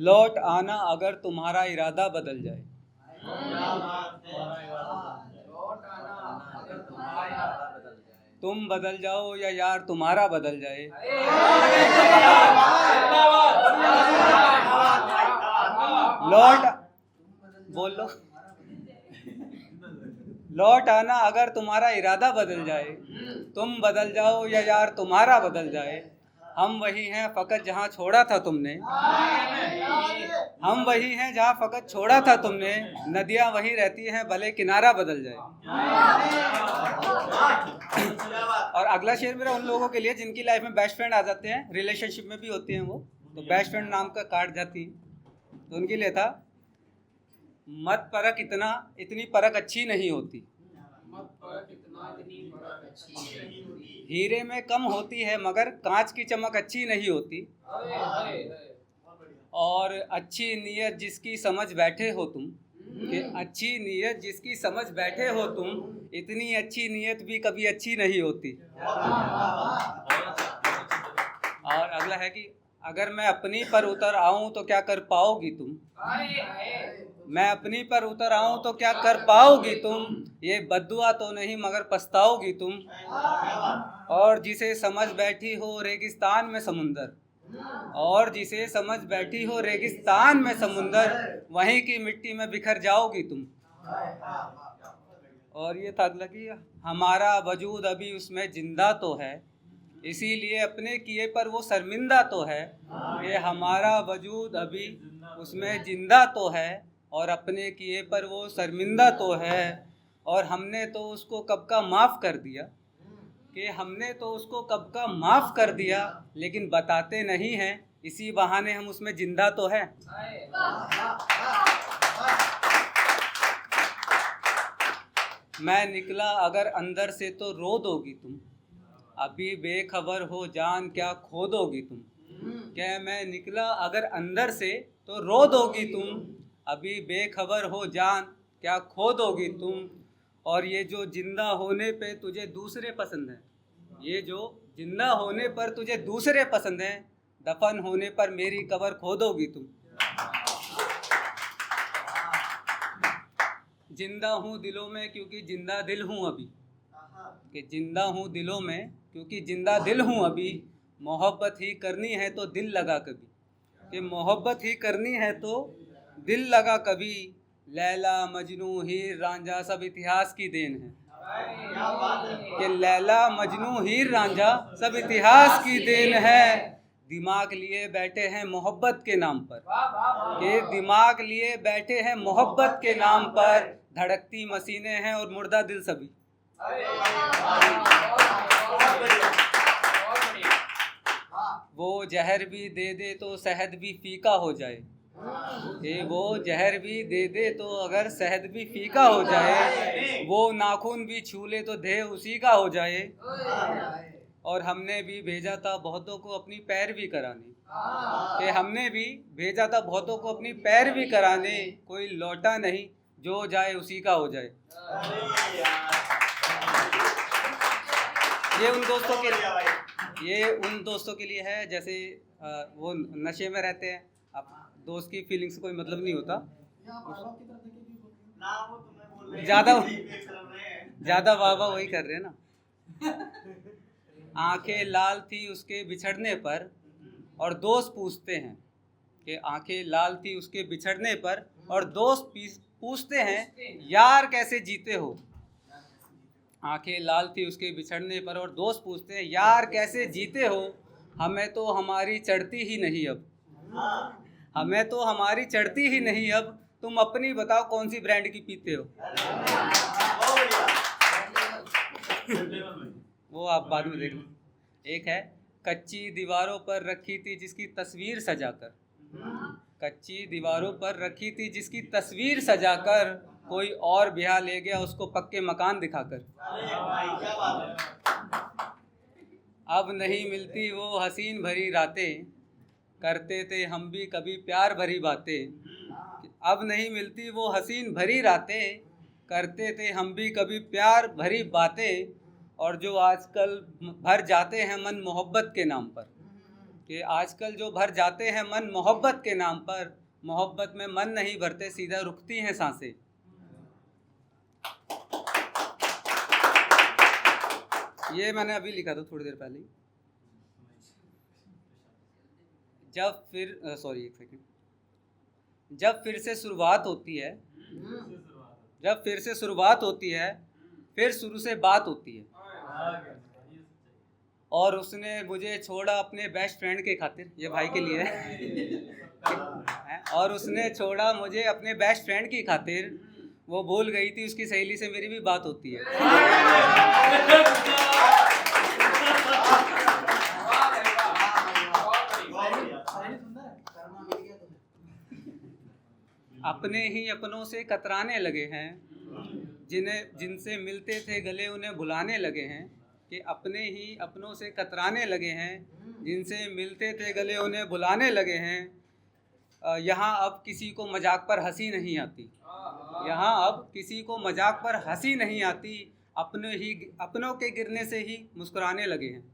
लौट आना अगर तुम्हारा इरादा बदल जाए। तुम बदल जाओ या यार तुम्हारा बदल जाए। लौट बोलो। लौट आना अगर तुम्हारा इरादा बदल जाए। तुम बदल जाओ या यार तुम्हारा बदल जाए। हम वही हैं फकत जहाँ छोड़ा था तुमने। हम वही हैं जहाँ फकत छोड़ा था तुमने। नदियाँ वही रहती हैं भले किनारा बदल जाए। और अगला शेर मेरा उन लोगों के लिए जिनकी लाइफ में बेस्ट फ्रेंड आ जाते हैं, रिलेशनशिप में भी होती हैं वो, तो बेस्ट फ्रेंड नाम का काट जाती है, तो उनके लिए था, मत परख इतना, इतनी परख अच्छी नहीं होती। हीरे में कम होती है मगर कांच की चमक अच्छी नहीं होती। और अच्छी नीयत जिसकी समझ बैठे हो तुम, कि अच्छी नीयत जिसकी समझ बैठे हो तुम, इतनी अच्छी नीयत भी कभी अच्छी नहीं होती। और अगला है कि अगर मैं अपनी पर उतर आऊं तो क्या कर पाओगी तुम। मैं अपनी पर उतर आऊं तो क्या कर पाओगी तुम। ये बद्दुआ तो नहीं मगर पछताओगी तुम। और जिसे समझ बैठी हो रेगिस्तान में समुंदर, और जिसे समझ बैठी हो रेगिस्तान में समुंदर, वहीं की मिट्टी में बिखर जाओगी तुम। और ये था अगला कि हमारा वजूद अभी उसमें जिंदा तो है, इसीलिए अपने किए पर वो शर्मिंदा तो है। ये हमारा वजूद अभी उसमें जिंदा तो है और अपने किए पर वो शर्मिंदा तो है। और हमने तो उसको कब का माफ़ कर दिया, कि हमने तो उसको कब का माफ़ कर दिया, लेकिन बताते नहीं हैं, इसी बहाने हम उसमें जिंदा तो है। मैं निकला अगर अंदर से तो रो दोगी तुम, अभी बेखबर हो जान क्या खो दोगी तुम। क्या मैं निकला अगर अंदर से तो रो दोगी तुम, अभी बेखबर हो जान क्या खो दोगी तुम। और ये जो जिंदा होने पे तुझे दूसरे पसंद हैं, ये जो जिंदा होने पर तुझे दूसरे पसंद हैं, दफन होने पर मेरी कब्र खोदोगी तुम। जिंदा हूँ दिलों में क्योंकि जिंदा दिल हूँ अभी, कि जिंदा हूँ दिलों में क्योंकि जिंदा दिल हूँ अभी। मोहब्बत ही करनी है तो दिल लगा कभी, कि मोहब्बत ही करनी है तो दिल लगा कभी। लैला मजनू हीर रांझा सब इतिहास की देन है, कि लैला मजनू हीर रांझा सब इतिहास की देन है। दिमाग लिए बैठे हैं मोहब्बत के नाम पर, कि दिमाग लिए बैठे हैं मोहब्बत के नाम पर। धड़कती मशीनें हैं और मुर्दा दिल सभी। वो जहर भी दे दे तो शहद भी फीका हो जाए, वो जहर भी दे दे तो अगर शहद भी फीका हो जाए। वो नाखून भी छू ले तो देह उसी का हो जाए। और हमने भी भेजा था बहुतों को अपनी पैरवी कराने, कि हमने भी भेजा था बहुतों को अपनी पैरवी कराने। कोई लौटा नहीं जो जाए उसी का हो जाए। ये उन दोस्तों के लिए है जैसे वो नशे में रहते हैं। अब दोस्त की फीलिंग से कोई मतलब नहीं होता। ज़्यादा वाह वाह वही कर रहे हैं ना। आंखें लाल थी उसके बिछड़ने पर और दोस्त पूछते हैं, कि आंखें लाल थी उसके बिछड़ने पर और दोस्त पूछते हैं यार कैसे जीते हो। आंखें लाल थी उसके बिछड़ने पर और दोस्त पूछते हैं यार कैसे जीते हो। हमें तो हमारी चढ़ती ही नहीं अब, हमें तो हमारी चढ़ती ही नहीं अब। तुम अपनी बताओ कौन सी ब्रांड की पीते हो। वो आप बाद में देख लो। एक है कच्ची दीवारों पर रखी थी जिसकी तस्वीर सजाकर, कच्ची दीवारों पर रखी थी जिसकी तस्वीर सजाकर, कोई और ब्याह ले गया उसको पक्के मकान दिखाकर। अब नहीं मिलती वो हसीन भरी रातें, करते थे हम भी कभी प्यार भरी बातें। अब नहीं मिलती वो हसीन भरी रातें, करते थे हम भी कभी प्यार भरी बातें। और जो आजकल भर जाते हैं मन मोहब्बत के नाम पर, कि आजकल जो भर जाते हैं मन मोहब्बत के नाम पर, मोहब्बत में मन नहीं भरते, सीधा रुकती हैं सांसें। ये मैंने अभी लिखा था थोड़ी देर पहले। एक सेकंड। जब फिर से शुरुआत होती है, जब फिर से शुरुआत होती है, फिर शुरू से बात होती है। और उसने मुझे छोड़ा अपने बेस्ट फ्रेंड के खातिर, ये भाई के लिए है। और उसने छोड़ा मुझे अपने बेस्ट फ्रेंड की खातिर, वो भूल गई थी उसकी सहेली से मेरी भी बात होती है। अपने ही अपनों से कतराने लगे हैं, जिनसे मिलते थे गले उन्हें भुलाने लगे हैं। कि अपने ही अपनों से कतराने लगे हैं, जिनसे मिलते थे गले उन्हें भुलाने लगे हैं। यहाँ अब किसी को मजाक पर हंसी नहीं आती, यहाँ अब किसी को मजाक पर हंसी नहीं आती, अपनों के गिरने से ही मुस्कुराने लगे हैं।